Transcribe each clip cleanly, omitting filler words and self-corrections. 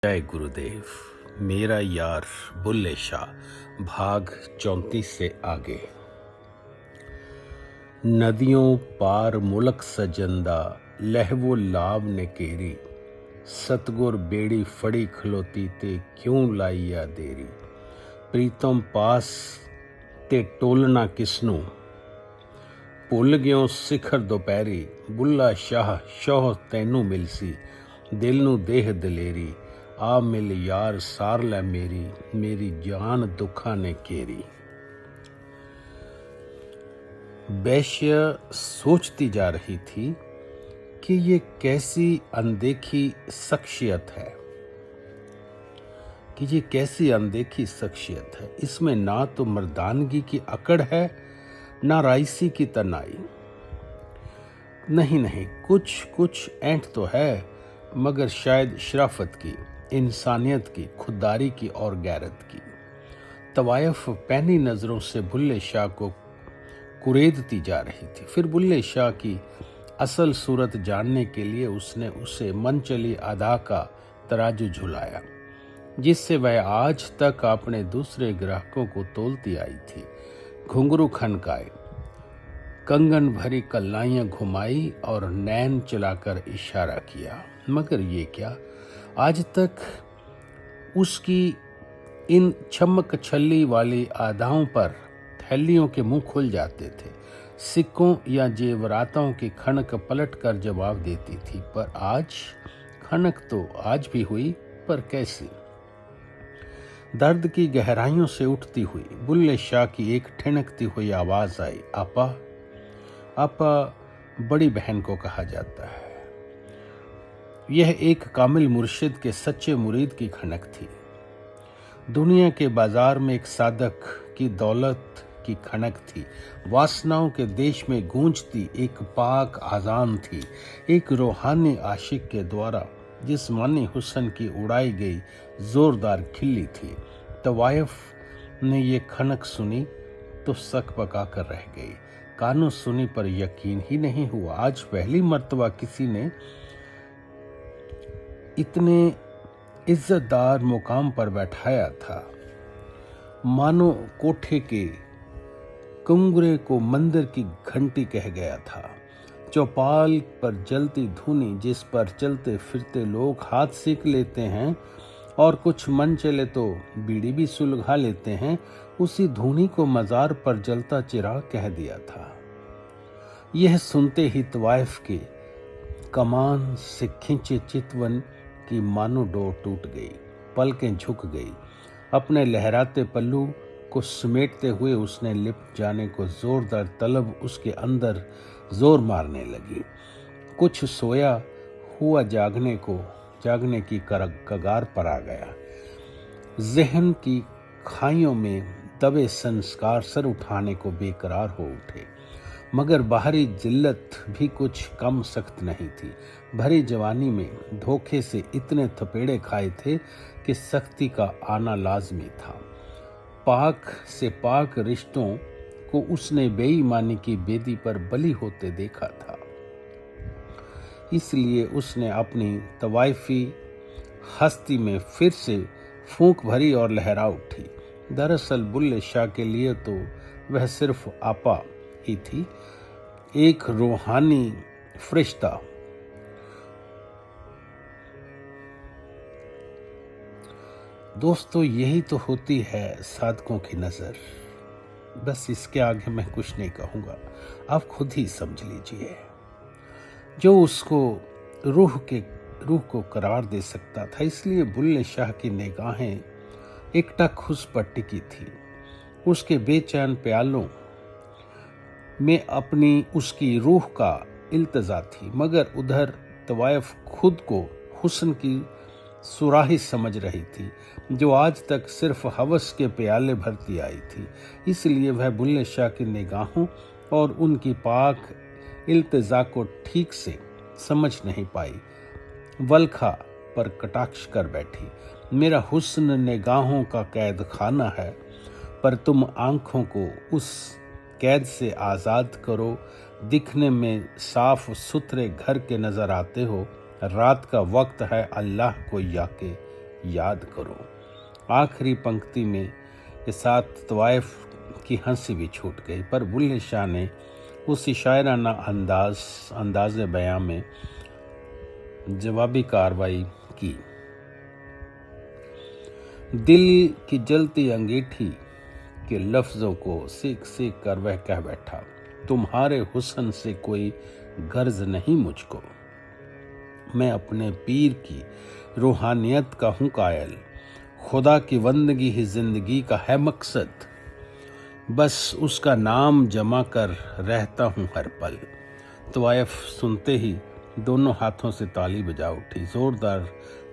जय गुरुदेव। मेरा यार बुल्ले शाह भाग 34 से आगे। नदियों पार मुलक सजंदा लहवो लाभ ने केरी, सतगुर बेड़ी फड़ी खलोती ते क्यों लाइया देरी। प्रीतम पास ते टोलना किसनू, भुल गयो सिखर दोपहरी। बुल्ला शाह शौह तैनू मिलसी, दिल नू देह दलेरी। आ मिल यार सार लै मेरी, मेरी जान दुखा ने केरी। वैश्य सोचती जा रही थी कि ये कैसी अनदेखी शख्सियत है, इसमें ना तो मर्दानगी की अकड़ है ना राइसी की तनाई। नहीं, कुछ ऐंठ तो है, मगर शायद शराफत की, इंसानियत की, खुददारी की और गैरत की। तवायफ पैनी नजरों से बुल्ले शाह को कुरेदती जा रही थी। फिर बुल्ले शाह की असल सूरत जानने के लिए उसने उसे मनचली अदा का तराजू झुलाया, जिससे वह आज तक अपने दूसरे ग्राहकों को तोलती आई थी। घुंघरू खनकाए, कंगन भरी कलाइयां घुमाई और नैन चलाकर इशारा किया, मगर ये क्या, आज तक उसकी इन चमक छल्ली वाली आदाओं पर थैलियों के मुंह खुल जाते थे। सिक्कों या जेवरातों की खनक पलट कर जवाब देती थी, पर आज खनक तो आज भी हुई, पर कैसी। दर्द की गहराइयों से उठती हुई बुल्ले शाह की एक ठिणकती हुई आवाज आई, आपा। आपा बड़ी बहन को कहा जाता है। यह एक कामिल मुर्शिद के सच्चे मुरीद की खनक थी। दुनिया के बाजार में एक साधक की दौलत की खनक थी। वासनाओं के देश में गूंजती एक पाक आजान थी, एक रूहानी आशिक के द्वारा जिस्मानी हुस्न की उड़ाई गई जोरदार खिल्ली थी। तवायफ ने ये खनक सुनी तो सक पका कर रह गई। कानों सुनी पर यकीन ही नहीं हुआ। आज पहली मर्तबा किसी ने इतने इज्जतदार मुकाम पर बैठाया था, मानो कोठे के कुंगरे को मंदिर की घंटी कह गया था। चौपाल पर जलती धूनी, जिस पर चलते फिरते लोग हाथ सेक लेते हैं और कुछ मन चले तो बीड़ी भी सुलगा लेते हैं, उसी धूनी को मजार पर जलता चिराग कह दिया था। यह सुनते ही तवाइफ के कमान से खिंचे चितवन की मानो डोर टूट गई, पलकें झुक गई। अपने लहराते पल्लू को समेटते हुए उसने लिप जाने को जोरदार तलब उसके अंदर जोर मारने लगी। कुछ सोया हुआ जागने की कगार पर आ गया। जहन की खाइयों में दबे संस्कार सर उठाने को बेकरार हो उठे, मगर बाहरी जिल्लत भी कुछ कम सख्त नहीं थी। भरी जवानी में धोखे से इतने थपेड़े खाए थे कि सख्ती का आना लाजमी था। पाक से पाक रिश्तों को उसने बेईमानी की बेदी पर बली होते देखा था। इसलिए उसने अपनी तवाइफी हस्ती में फिर से फूंक भरी और लहरा उठी। दरअसल बुल्ले शाह के लिए तो वह सिर्फ आपा ही थी, एक रूहानी फरिश्ता। दोस्तों, यही तो होती है साधकों की नजर। बस इसके आगे मैं कुछ नहीं कहूंगा, आप खुद ही समझ लीजिए। जो उसको रूह को करार दे सकता था। इसलिए बुल्ले शाह की निगाहें एकटक उस पर टिकी थी। उसके बेचैन प्यालों में अपनी उसकी रूह का इल्तजा थी, मगर उधर तवायफ खुद को हुस्न की सुराही समझ रही थी, जो आज तक सिर्फ हवस के प्याले भरती आई थी। इसलिए वह बुल्ले शाह की निगाहों और उनकी पाक इल्तजा को ठीक से समझ नहीं पाई। वलखा पर कटाक्ष कर बैठी, मेरा हुस्न निगाहों का कैद खाना है, पर तुम आंखों को उस कैद से आज़ाद करो। दिखने में साफ सुथरे घर के नजर आते हो, रात का वक्त है, अल्लाह को याके याद करो। आखिरी पंक्ति में के साथ तवाइफ की हंसी भी छूट गई, पर बुल्ले शाह ने उसी शायराना अंदाज बयां में जवाबी कार्रवाई की। दिल की जलती अंगीठी के लफ्जों को सीख सीख कर वह कह बैठा, तुम्हारे हुस्न से कोई गर्ज नहीं मुझको, मैं अपने पीर की रूहानियत का हूँ कायल, खुदा की बंदगी ही जिंदगी का है मकसद, बस उसका नाम जमा कर रहता हूँ हर पल। तवाइफ सुनते ही दोनों हाथों से ताली बजा उठी। जोरदार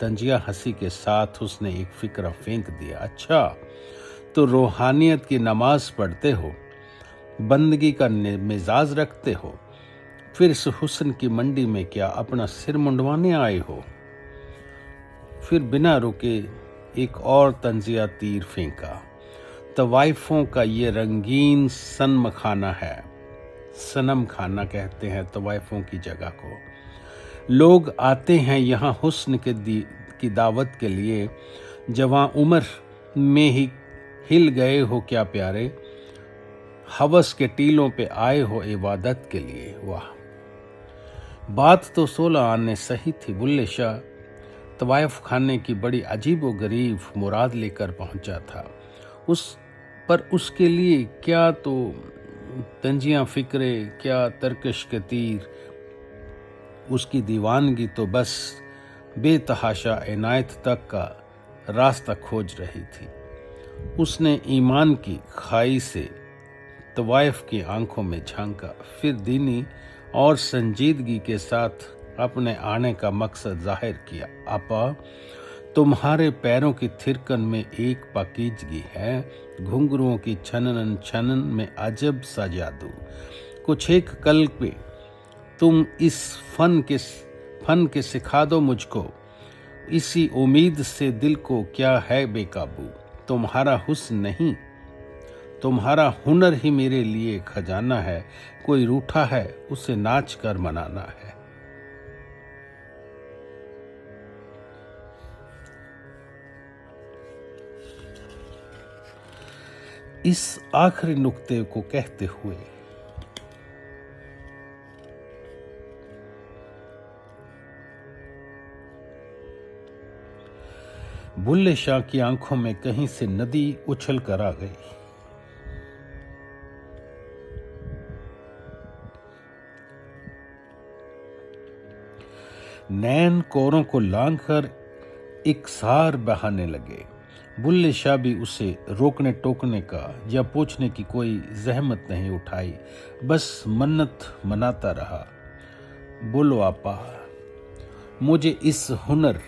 तंजिया हंसी के साथ उसने एक फिक्रा फेंक दिया, अच्छा तो रूहानियत की नमाज पढ़ते हो, बंदगी का मिजाज रखते हो, फिर इस हुस्न की मंडी में क्या अपना सिर मुंडवाने आए हो? फिर बिना रुके एक और तंजिया तीर फेंका। तवाइफों का ये रंगीन सनम खाना है, सनम खाना कहते हैं तवाइफों की जगह को। लोग आते हैं यहाँ हुस्न की दावत के लिए, जवां उम्र में ही हिल गए हो क्या प्यारे, हवस के टीलों पे आए हो इबादत के लिए। वाह, बात तो 16 आने सही थी। बुल्ले शाह तवाइफ खाने की बड़ी अजीब व गरीब मुराद लेकर पहुंचा था। उसके लिए क्या तो तंजियां फिक्रे, क्या तरकश के तीर, उसकी दीवानगी तो बस बेतहाशा इनायत तक का रास्ता खोज रही थी। उसने ईमान की खाई से तवाइफ की आंखों में झांका, फिर दीनी और संजीदगी के साथ अपने आने का मकसद जाहिर किया। आपा, तुम्हारे पैरों की थिरकन में एक पाकीज़गी है, घुंघरुओं की छनन छनन में अजब सा जादू, कुछ एक कल पे तुम इस फन के सिखा दो मुझको, इसी उम्मीद से दिल को क्या है बेकाबू, तुम्हारा हुस्न नहीं तुम्हारा हुनर ही मेरे लिए खजाना है, कोई रूठा है उसे नाच कर मनाना है। इस आखिरी नुक्ते को कहते हुए बुल्ले शाह की आंखों में कहीं से नदी उछल कर आ गई। नैन कोरों को लांघकर इकसार बहाने लगे। बुल्ले शाह भी उसे रोकने टोकने का या पूछने की कोई जहमत नहीं उठाई, बस मन्नत मनाता रहा। बोलो आपा, मुझे इस हुनर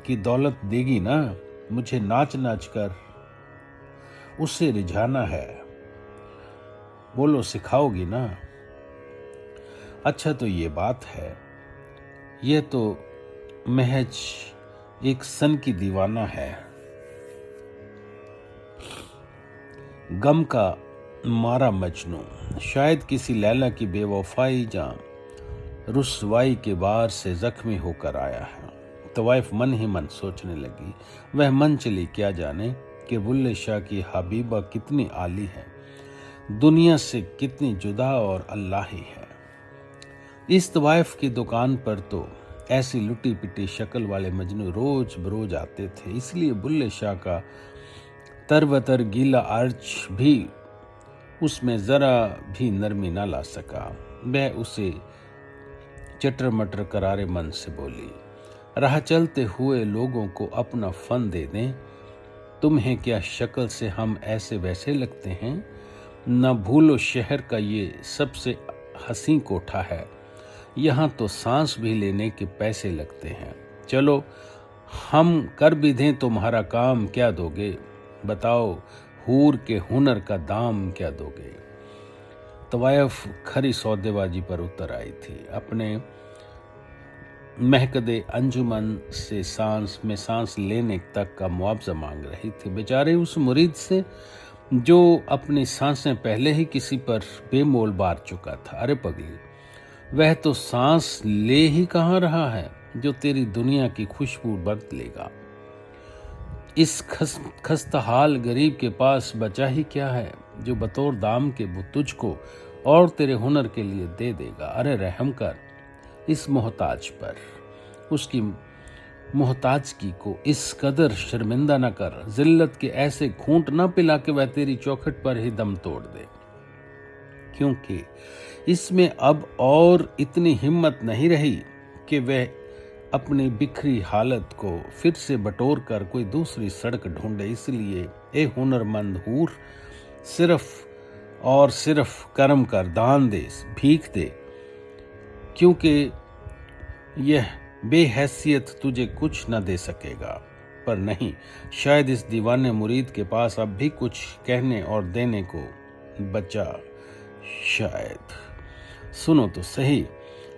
की दौलत देगी ना, मुझे नाच नाच कर उसे रिझाना है, बोलो सिखाओगी ना? अच्छा तो ये बात है, ये तो महज एक सन की दीवाना है, गम का मारा मजनू, शायद किसी लैला की बेवफाई या रुसवाई के बार से जख्मी होकर आया है। तवाइफ मन ही मन सोचने लगी, वह मन चली क्या जाने कि बुल्ले शाह की हबीबा कितनी आली है, दुनिया से कितनी जुदा और अल्लाही है। इस तवाइफ की दुकान पर तो ऐसी लुटी पिटी शक्ल वाले मजनू रोज बरोज आते थे, इसलिए बुल्ले शाह का तरबतर गीला अर्ज भी उसमें जरा भी नरमी न ला सका। वह उसे चटर मटर करारे मन से बोली, राह चलते हुए लोगों को अपना फन दे दें, तुम्हें क्या शक्ल से हम ऐसे वैसे लगते हैं? न भूलो शहर का ये सबसे हसीन कोठा है, यहाँ तो सांस भी लेने के पैसे लगते हैं, चलो हम कर भी दें तुम्हारा काम, क्या दोगे बताओ, हूर के हुनर का दाम क्या दोगे? तवाइफ खरी सौदेबाजी पर उतर आई थी, अपने महकदे अंजुमन से सांस लेने तक का मुआवजा मांग रही थी। बेचारे उस मुरीद से जो अपनी सांसें पहले ही किसी पर बेमोल बार चुका था। अरे पगली, वह तो सांस ले ही कहाँ रहा है जो तेरी दुनिया की खुशबू बदलेगा। इस खस्ताहाल गरीब के पास बचा ही क्या है जो बतौर दाम के वो तुझको और तेरे हुनर के लिए दे देगा। अरे रहम कर इस मोहताज पर, उसकी मोहताजगी को इस कदर शर्मिंदा न कर, जिल्लत के ऐसे घूंट न पिला के वह तेरी चौखट पर ही दम तोड़ दे, क्योंकि इसमें अब और इतनी हिम्मत नहीं रही कि वह अपनी बिखरी हालत को फिर से बटोर कर कोई दूसरी सड़क ढूंढे। इसलिए ए हुनरमंद हूर, सिर्फ और सिर्फ कर्म कर, दान दे, भीख दे, क्योंकि यह बेहैसियत तुझे कुछ न दे सकेगा। पर नहीं, शायद इस दीवाने मुरीद के पास अब भी कुछ कहने और देने को बचा। शायद सुनो तो सही,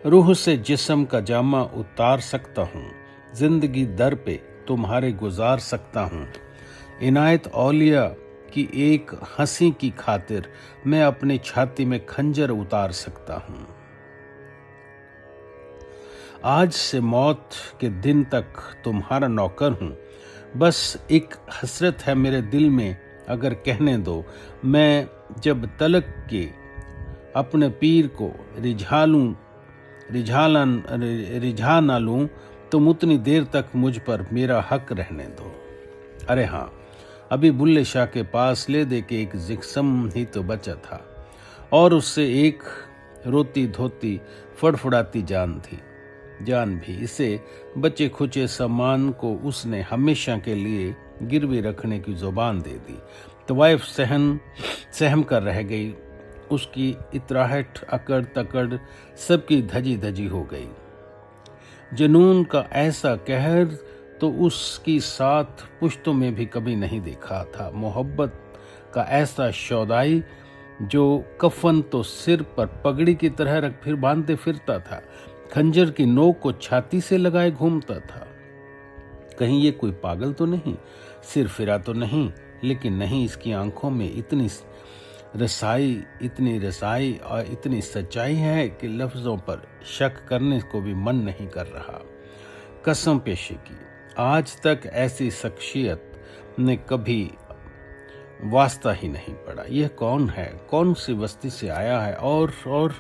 रूह से जिस्म का जामा उतार सकता हूँ, जिंदगी दर पे तुम्हारे गुजार सकता हूँ। इनायत औलिया की एक हंसी की खातिर मैं अपनी छाती में खंजर उतार सकता हूँ। आज से मौत के दिन तक तुम्हारा नौकर हूँ। बस एक हसरत है मेरे दिल में, अगर कहने दो, मैं जब तलक के अपने पीर को रिझा ना लूं, तुम उतनी देर तक मुझ पर मेरा हक रहने दो। अरे हाँ, अभी बुल्ले शाह के पास ले दे के एक जिक्सम ही तो बचा था, और उससे एक रोती धोती फड़फड़ाती जान थी। जान भी इसे बचे खुचे सामान को उसने हमेशा के लिए गिरवी रखने की जुबान दे दी। तवाइफ सहम कर रह गई। उसकी इतराहट, अकड़ तकड़ सबकी धजी धजी हो गई। जुनून का ऐसा कहर तो उसकी 7 पुश्तों में भी कभी नहीं देखा था। मोहब्बत का ऐसा शौदाई जो कफन तो सिर पर पगड़ी की तरह रख फिर बांधते फिरता था, खंजर की नोक को छाती से लगाए घूमता था। कहीं ये कोई पागल तो नहीं, सिर फिरा तो नहीं, लेकिन नहीं, इसकी आंखों में इतनी रसाई और इतनी सच्चाई है कि लफ्जों पर शक करने को भी मन नहीं कर रहा। कसम पेशी की, आज तक ऐसी शख्सियत ने कभी वास्ता ही नहीं पड़ा। यह कौन है, कौन सी बस्ती से आया है, और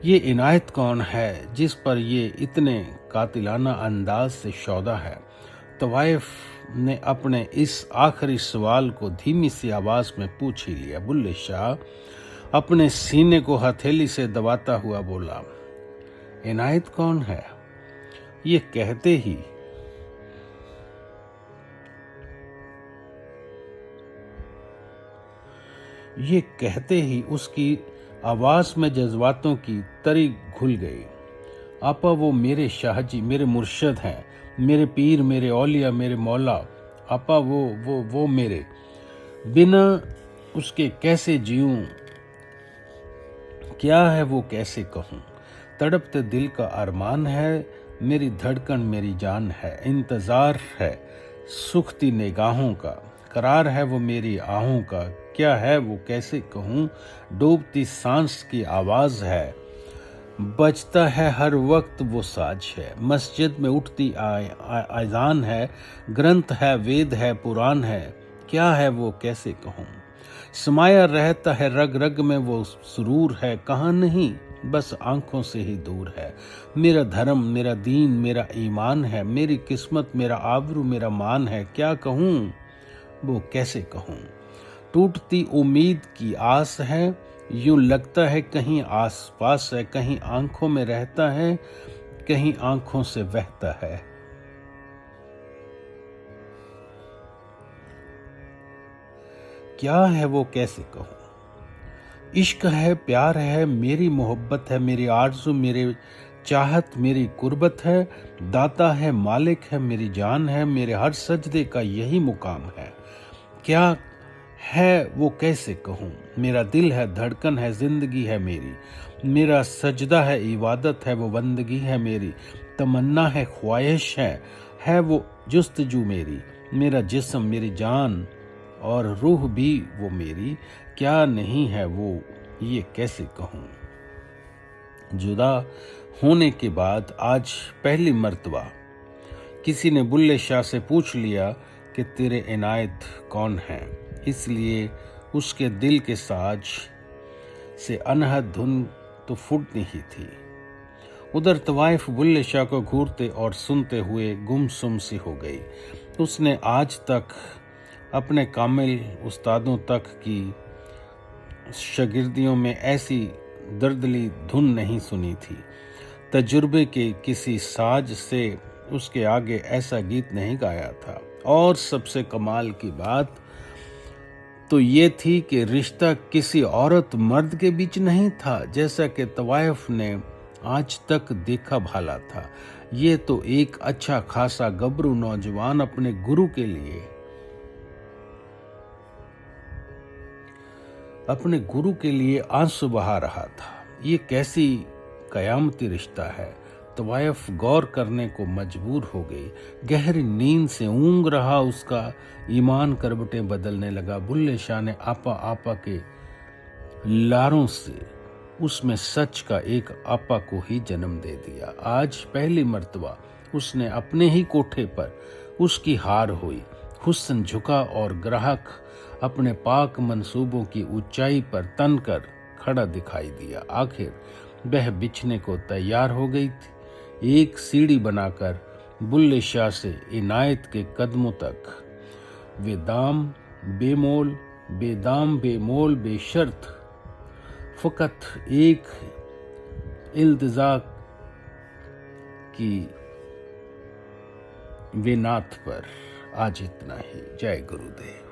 ये इनायत कौन है जिस पर ये इतने कातिलाना अंदाज से शौदा है। तवाइफ ने अपने इस आखिरी सवाल को धीमी सी आवाज में पूछ ही लिया। बुल्ले शाह अपने सीने को हथेली से दबाता हुआ बोला, इनायत कौन है? ये कहते ही उसकी आवाज में जज्बातों की तरी घुल गई। आपा, वो मेरे शाहजी, मेरे मुर्शद हैं, मेरे पीर, मेरे औलिया, मेरे मौला। आपा, वो मेरे बिना उसके कैसे जीऊं, क्या है वो कैसे कहूं। तड़पते दिल का अरमान है, मेरी धड़कन मेरी जान है। इंतजार है सुखती निगाहों का, करार है वो मेरी आहों का। क्या है वो कैसे कहूं, डूबती सांस की आवाज है, बजता है हर वक्त वो साज है। मस्जिद में उठती आज़ान है, ग्रंथ है, वेद है, पुराण है। क्या है वो कैसे कहूं, समाया रहता है रग रग में वो सुरूर है। कहाँ नहीं, बस आंखों से ही दूर है। मेरा धर्म, मेरा दीन, मेरा ईमान है, मेरी किस्मत, मेरा आबरू, मेरा मान है। क्या कहूं वो कैसे कहूं, टूटती उम्मीद की आस है, यूं लगता है कहीं आसपास है, कहीं आंखों में रहता है, कहीं आंखों से बहता है। क्या है वो कैसे कहूं, इश्क है, प्यार है, मेरी मोहब्बत है, मेरी आरज़ू, मेरे चाहत, मेरी कुर्बत है। दाता है, मालिक है, मेरी जान है, मेरे हर सजदे का यही मुकाम है। क्या है वो कैसे कहूं, मेरा दिल है, धड़कन है, जिंदगी है मेरी। मेरा सजदा है, इबादत है, वो बंदगी है मेरी। तमन्ना है, ख्वाहिश है वो जुस्तजू मेरी। मेरा जिस्म, मेरी जान और रूह भी वो मेरी। क्या नहीं है वो, ये कैसे कहूं। जुदा होने के बाद आज पहली मर्तबा किसी ने बुल्ले शाह से पूछ लिया कि तेरे इनायत कौन हैं, इसलिए उसके दिल के साज से अनहद धुन तो फूटनी ही थी। उधर तवाइफ बुल्ले शाह को घूरते और सुनते हुए गुमसुम सी हो गई। उसने आज तक अपने कामिल उस्तादों तक की शागिर्दियों में ऐसी दर्दली धुन नहीं सुनी थी। तजुर्बे के किसी साज से उसके आगे ऐसा गीत नहीं गाया था। और सबसे कमाल की बात तो ये थी कि रिश्ता किसी औरत मर्द के बीच नहीं था, जैसा कि तवाइफ ने आज तक देखा भाला था। ये तो एक अच्छा खासा गबरू नौजवान अपने गुरु के लिए आंसू बहा रहा था। ये कैसी कयामती रिश्ता है। तवाइफ गौर करने को मजबूर हो गई। गहरी नींद से ऊँग रहा उसका ईमान करवटें बदलने लगा। बुल्ले शाह ने आपा आपा के लारों से उसमें सच का एक आपा को ही जन्म दे दिया। आज पहली मर्तबा उसने अपने ही कोठे पर उसकी हार हुई। हुस्न झुका और ग्राहक अपने पाक मंसूबों की ऊंचाई पर तनकर खड़ा दिखाई दिया। आखिर वह बिछने को तैयार हो गई थी। एक सीढ़ी बनाकर बुल्ले शाह से इनायत के कदमों तक बेदाम बेमोल बेशर्त फकत एक इल्तिजा की विनात पर। आज इतना ही। जय गुरुदेव।